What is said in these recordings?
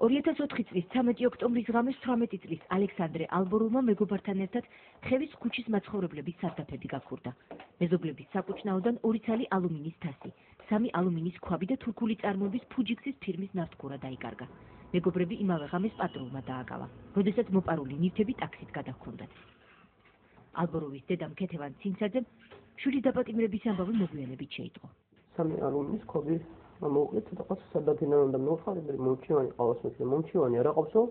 2004 წლის 13 ოქტომბრის ღამეს 18 წლის ალექსანდრე ალბოროვმა მეგობართან ერთად ხევის ქუჩის მაცხოვრებლების სარდაფები გაქურდა. მეზობლების საკუჩნაოდან 2 ცალი ალუმინის თასი, 3 ალუმინის ქვაბი და თურქული წარმოების ფუჯიქსის ფირმის ნავთქურა დაიკარგა. მეგობრები იმავე ღამეს პატრულმა დააკავა, როდესაც მოპარული ნივთები ტაქსით გადაჰქონდათ. ალბოროვის დედამ ქეთევან ცინცაძემ შვილის დაპატიმრების ამბავი მოგვიანებით შეიტყო. 3 ალუმინის ქვაბი მოვუყლით და ყავს სადაგინანდა მოვხარები მომჩივანი ყავს მე მომჩივანი არა ყავსო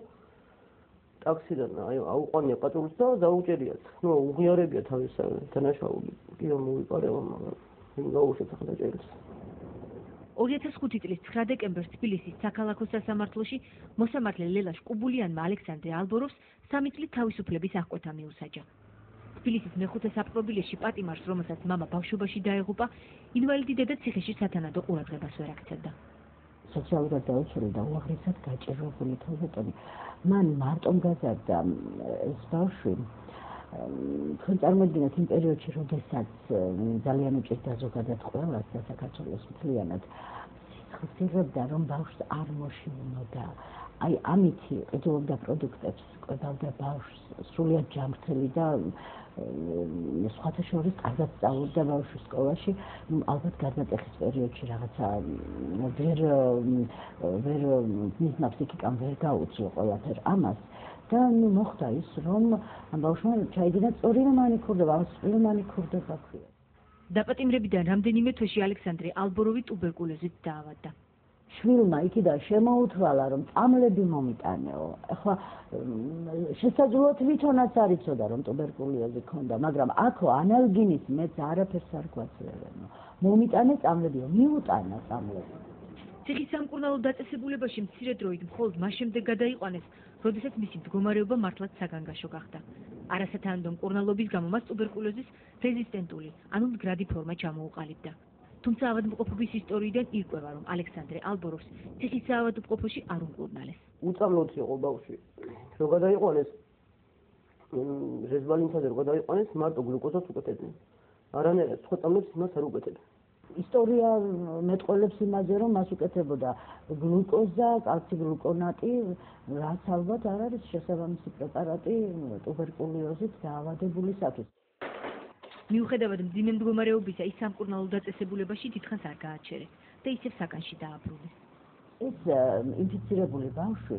ტაქსიდან აუყვანია პატრულს და დაუჭერიათ ნუ უღიარებია თავის დანაშაული კი რომ მოვიყარევა მაგრამ იმ გაუშვით ახლა ჭერს 2005 წლის 9 დეკემბერს თბილისის საქალაქო სასამართლოში მოსამართლე ლელაშ კუბულიანმა ალექსანდრე ალბოროვს 3 წლის თავისუფლების აღკვეთა მიუსაჯა. თბილისის მეხუთე საპყრობილეში პატიმარს, რომელსაც მამა ბავშვობაში დაეღუპა, ინვალიდი დედა ციხეში სათანადო ყურადღებას ვერ აქცევდა. სოციალურად დაუცველი და უაღრესად გაჭირვებული თვალსაჩინო. მან მარტომ გაზარდა ეს ბავშვი. თქვენ წარმოიდგინეთ იმ პერიოდში, როდესაც ძალიან უჭირდა ზოგადად ყველას და საქართველოს მთლიანად სიხსირებდა, რომ ბავშვს არ მოშინოდა. აი ამითი ყიდულობდა პროდუქტებს, კვებავდა ბავშვს, სრულიად ჯანმრთელი და სხვათა შორის კარგად სწავლობდა ბავშვი სკოლაში, ალბათ გადაწყვეტის პერიოდში რაღაცა ვერ მისმა ფსიქიკამ ვერ გაუწიო ყველაფერ ამას და მოხდა ის, რომ ბავშვმა ჩაიდინა სწორია მანიქურდება, სწორი მანიქურდება ქვია. დაპატიმრებიდან რამდენიმე თვეში ალექსანდრე ალბოროვი ტუბერკულოზით დაავადდა. შვილმა იქიდან შემოუთვალა, რომ წამლები მომიტანეო. ახლა შესაძლოა თვითონაც არ იცოდა, რომ ტუბერკულოზი ჰქონდა, მაგრამ აქო ანალგინის მეც არაფერს არ გვაძლევენო. მომიტანე წამლებიო, მიუტანა წამლები. ციხის სამკურნალო დაწესებულებაში მცირე დროით მხოლოდ მას შემდეგ გადაიყვანეს, როდესაც მისი მდგომარეობა მართლაც საგანგაშო გახდა. არასათანადო მკურნალობის გამო მას ტუბერკულოზის რეზისტენტული, ანუ მდგრადი ფორმა ჩამოუყალიბდა. თუმცა ავადმყოფობის ისტორიიდან ირკვევა, რომ ალექსანდრე ალბოროვს ციხის საავადმყოფოში არ უმკურნალეს. უწამლოც იყო ბავშვი. რო გადაიყვანეს რეზბალინცაზე რო გადაიყვანეს, მარტო გლუკოზას უკეთებდნენ. არანაირად სხვა წამლებს მას არ უკეთებდნენ. ისტორია მეტყველებს იმაზე, რომ მას უკეთებოდა გლუკოზა, კალციგლუკონატი, რაც ალბათ არ არის შესაბამისი პრეპარატი ტუბერკულოზით დაავადებულისათვის. მიუხედავად მძიმე მდგომარეობისა, ის სამკურნალო დაწესებულებაში დიდხანს არ გააჩერეს და ისევ საკანში დააბრუნეს. ეს ინფიცირებული ბავშვი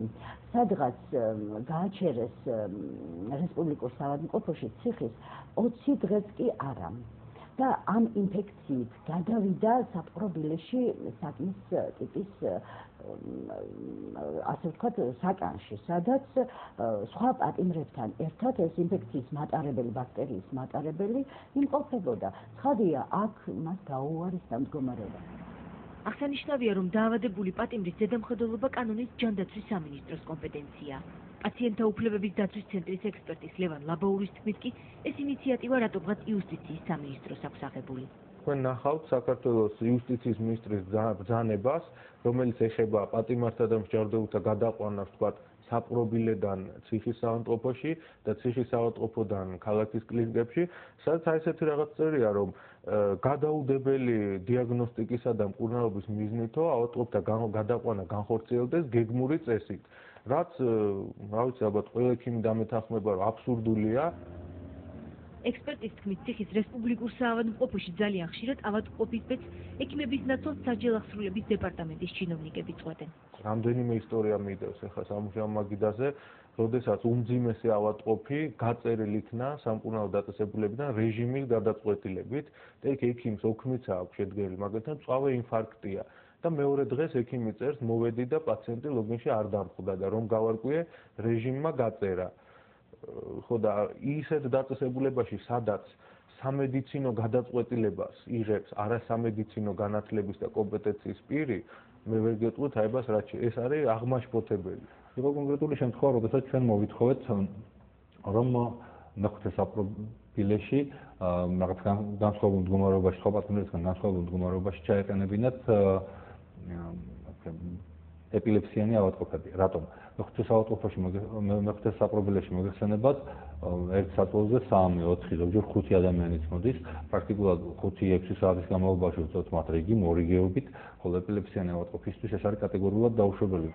სადღაც გააჩერეს რესპუბლიკურ საავადმყოფოში ციხის 20 დღეს კი არა. და ამ ინფექციით გადავიდა საპყრობილეში საკმის ტიპის ასე ვთქვათ საკანში, სადაც სხვა პატიმრებთან ერთად ეს ინფექციის მატარებელი ბაქტერიის მატარებელი იმყოფებოდა. ცხადია, აქ მას გაუარესდა მდგომარეობა. აღსანიშნავია, რომ დაავადებული პატიმრის ზედამხედველობა კანონის ჯანდაცვის სამინისტროს კომპეტენციაა. პაციენტთა უფლებების დაცვის ცენტრის ექსპერტის ლევან ლაბაურის თქმით კი, ეს ინიციატივა რატომღაც იუსტიციის სამინისტროს აქვს აღებული. თქვენ ნახავთ საქართველოს იუსტიციის მინისტრის ბრძანებას, რომელიც ეხება პატიმართა და მსჯავრდებულთა გადაყვანას, ვთქვათ, საპყრობილედან ციხის საავადმყოფოში და ციხის საავადმყოფოდან ქალაქის კლინიკებში, სადაც ესეთი რაღაც წერია, რომ გადაუდებელი დიაგნოსტიკისა და მკურნალობის მიზნითო ავადმყოფთა გადაყვანა განხორციელდეს გეგმური წესით. რაც, რა ვიცი, ალბათ ყველა ექიმი დამეთანხმება, რომ აბსურდულია. ექსპერტის თქმით, ციხის რესპუბლიკურ საავადმყოფოში ძალიან ხშირად ავადმყოფის ბედს ექიმების ნაცვლად საჯელ აღსრულების დეპარტამენტის ჩინოვნიკები წყვეტენ. რამდენიმე ისტორია მიდევს ახლა სამუშაო მაგიდაზე, როდესაც უმძიმესი ავადმყოფი გაწერილ იქნა სამკურნალო დაწესებულებიდან რეჟიმის გადაწყვეტილებით და იქ ექიმს ოქმიც აქვს შედგენილი, მაგალითად, მწვავე ინფარქტია. და მეორე დღეს ექიმი წერს, მოვედი და პაციენტი ლოგინში არ დამხვდა და რომ გავარკვიე, რეჟიმმა გაწერა. ხო და ისეთ დაწესებულებაში, სადაც სამედიცინო გადაწყვეტილებას იღებს არასამედიცინო განათლების და კომპეტენციის პირი, მე ვერ გეტყვით აებას რაც ეს არის აღმაშფოთებელი. იყო კონკრეტული შემთხვევა, როდესაც ჩვენ მოვითხოვეთ, რომ მეხუთე საპყრობილეში რაღაც განსხვავებულ მდგომარეობაში, სხვა პატიმრებთან განსხვავებულ მდგომარეობაში ჩაეყენებინათ ეპილეფსიანი ავადმყოფები. რატომ? მეხუთე საპყრობილეში მოგეხსენებათ, ერთ საწოლზე 3, 4, ზოგჯერ 5 ადამიანიც მოდის, პრაქტიკულად 5-6 საათის განმავლობაში ვწევთ მათ რიგი, მორიგეობით, ხოლო ეპილეფსიანი ავადმყოფისთვის ეს არის კატეგორიულად დაუშვებელი.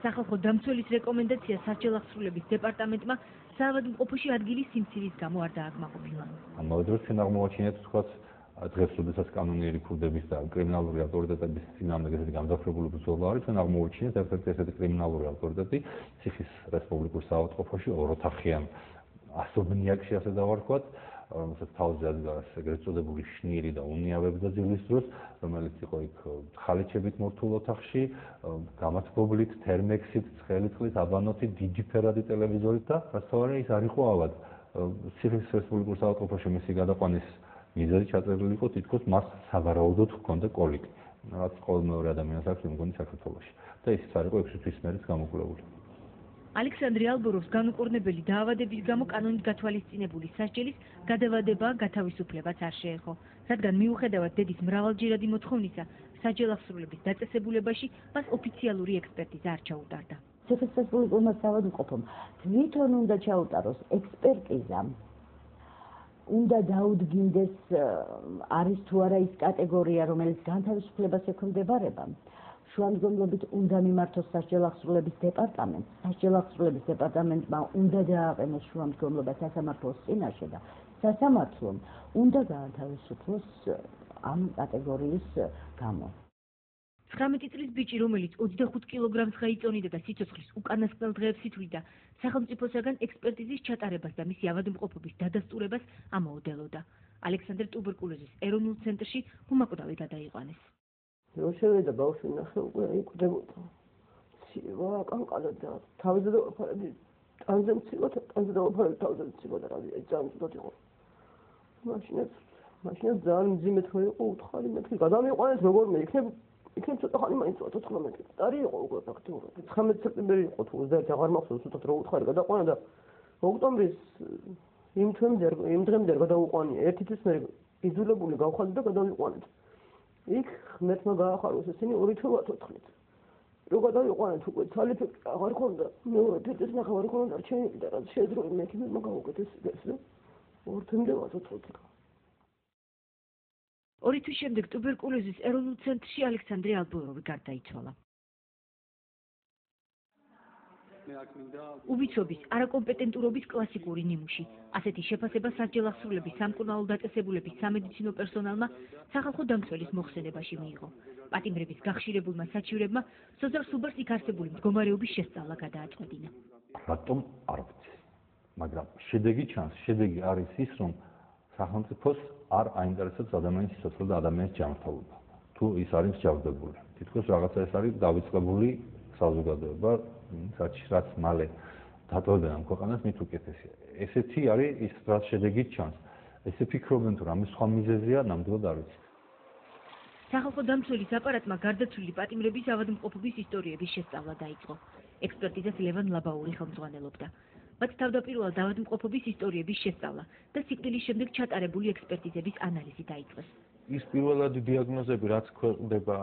სახალხო დამცველის რეკომენდაცია სასჯელ აღსრულების დეპარტამენტმა საავადმყოფოში ადგილის სიმცირის გამო არ დააკმაყოფილა. მოდროს წინაღმოაჩინეთ თქვათ დღეს როდესაც კანონიერი ქურდების და კრიმინალური ავტორიტეტების წინააღმდეგ ესეთი გამძაფრებული ბრძოლა არის, ჩვენ აღმოვაჩინეთ ერთ-ერთი ესეთი კრიმინალური ავტორიტეტი ციხის რესპუბლიკურ საავადმყოფოში ოროთახიან ასობნიაკში ასე დავარქვათ, რომელსაც თავზე ადგას ეგრეთ წოდებული შნიერი და უნიავები და ძილის დროს, რომელიც იყო იქ ხალიჩებით მორთულ ოთახში, გამათბობლით, თერმექსით, ცხელი წყლით, აბანოთით, დიდი ფერადი ტელევიზორით და რასთავარი ის არ იყო ავად. ციხის რესპუბლიკურ საავადმყოფოში მისი გადაყვანის მიზეზი ჩაწერილი იყო თითქოს მას სავარაუდოდ ჰქონდა კოლიკი, რაც ყოველ მეორე ადამიანს აქვს მგონი საქართველოში. და ისიც არ იყო 6 თვის მერეც გამოკვლეული. ალექსანდრე ალბოროვს განუკურნებელი დაავადების გამო კანონით გათვალისწინებული სასჯელის გადავადება გათავისუფლებაც არ შეეხო, რადგან მიუხედავად დედის მრავალჯერადი მოთხოვნისა, სასჯელ აღსრულების დაწესებულებაში მას ოფიციალური ექსპერტიზა არ ჩაუტარდა. ციხის რესპუბლიკურმა საავადმყოფომ თვითონ უნდა ჩაუტაროს ექსპერტიზა, უნდა დაუდგინდეს არის თუ არა ის კატეგორია, რომელიც განთავისუფლებას ექვემდებარება. შუამდგომლობით უნდა მიმართოს სასჯელ აღსრულების დეპარტამენტს. სასჯელ აღსრულების დეპარტამენტმა უნდა დააყენოს შუამდგომლობა სასამართლოს წინაშე და სასამართლომ უნდა გაათავისუფლოს ამ კატეგორიის გამო. 19 წლის ბიჭი, რომელიც 25 კილოგრამს გაიწონიდა და სიცოცხლის უკანასკნელ დღეებს ითვლიდა, სახელმწიფოსაგან ექსპერტიზის ჩატარებას და მისი ავადმყოფობის დადასტურებას ამოუდელოდა. ალექსანდრე ტუბერკულოზის ეროვნულ ცენტრში უმაკვდავი გადაიყვანეს. რო შევედა ბავშვი ნახე უკვე იკვდებოდა. ცივა კანკალა და თავზე დავაფარები, ტანზე მცივა და ტანზე დავაფარები, თავზე მცივა და რა ვიცი, ძალიან ცუდად იყო. მაშინაც ძალიან მძიმედ რო იყო, უთხარი მეთქი გადამიყვანეს როგორმე იქნებ ცოტა ხანი მაინც 14 წელი იყო უკვე ფაქტიურად. 19 სექტემბერი იყო თუ 21 აღარ მახსოვს უცად რო უთხარი გადაყვანა და ოქტომბრის იმ დღემდე გადაუყვანია. ერთი თვის მერე იძულებული გავხალდი და გადავიყვანეთ. იქ ღმერთმა გაახაროს ესენი 2 თვე ვათოთხლით. რო გადავიყვანეთ უკვე თვალიფექი აღარ ქონდა, მეორე თეთრს ნახევარი ქონდა რჩენილი და რაც შეძრო მექიმებმა გაუკეთეს ეს და 2 თვემდე ვათოთხლით. 2 თვის შემდეგ ტუბერკულოზის ეროვნულ ცენტრში ალექსანდრე ალბოროვი გარდაიცვალა. უბიცობის, არაკომპეტენტურობის კლასიკური ნიმუში. ასეთი შეფასება სასჯელ აღსრულების სამკურნალო დაწესებულების სამედიცინო პერსონალმა სახალხო დამცველის მოხსენებაში მიიღო. პატიმრების გახშირებულმა საჩივრებმა სოზარ სუბარს იქ არსებული მდგომარეობის შესწავლა გადააწყვეტინა. რატომ არ ვიცი, მაგრამ შედეგი ჩანს, შედეგი არის ის, რომ სახელმწიფოს არ აინტერესებს ადამიანის სიცოცხლე და ადამიანის ჯანმრთელობა. თუ ის არის მსჯავრდებული. თითქოს რაღაცა ეს არის დავიწყებული საზოგადოება, რაც მალე დატოვებენ ამ ქვეყანას მით უკეთესია. ესეთი არის ის, რაც შედეგი ჩანს. ესე ფიქრობენ თუ რამე სხვა მიზეზია, ნამდვილად არ ვიცი. სახალხო დამცველის აპარატმა გარდაცვლილი პატიმრების ავადმყოფობის ისტორიების შესწავლა დაიწყო. ექსპერტიზას ლევან ლაბაური ხელმძღვანელობდა. მათ თავდაპირველად ავადმყოფობის ისტორიების შესწავლა და სიკვდილის შემდეგ ჩატარებული ექსპერტიზების ანალიზი დაიწყეს. ის პირველადი დიაგნოზები, რაც ქვეყნდება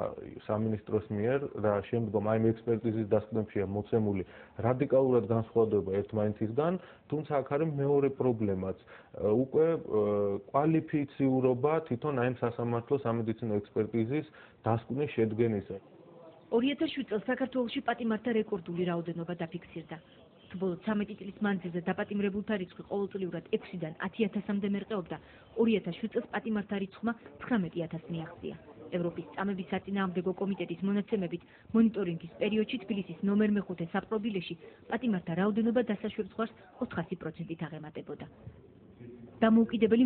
სამინისტროს მიერ და შემდგომ აი ექსპერტიზის დასკვნებშია მოცემული, რადიკალურად განსხვავდება ერთმანეთისგან, თუმცა აქ არის მეორე პრობლემაც. უკვე კვალიფიციურობა თვითონ აი სასამართლო სამედიცინო ექსპერტიზის დასკვნის შედგენისა. 2007 წელს საქართველოში პატიმართა რეკორდული რაოდენობა დაფიქსირდა. თუ ბოლო 13 წლის მანძილზე დაპატიმრებულთა რიცხვი ყოველწლიურად 6-დან 10,000-მდე მერყეობდა, 2007 წელს პატიმართა რიცხვმა 19,000 მიაღწია. ევროპის წამების საწინააღმდეგო კომიტეტის მონაცემებით, მონიტორინგის პერიოდში თბილისის ნომერ მეხუთე საპყრობილეში პატიმართა რაოდენობა დასაშვებ ზღვარს 400%-ით აღემატებოდა. დამოუკიდებელი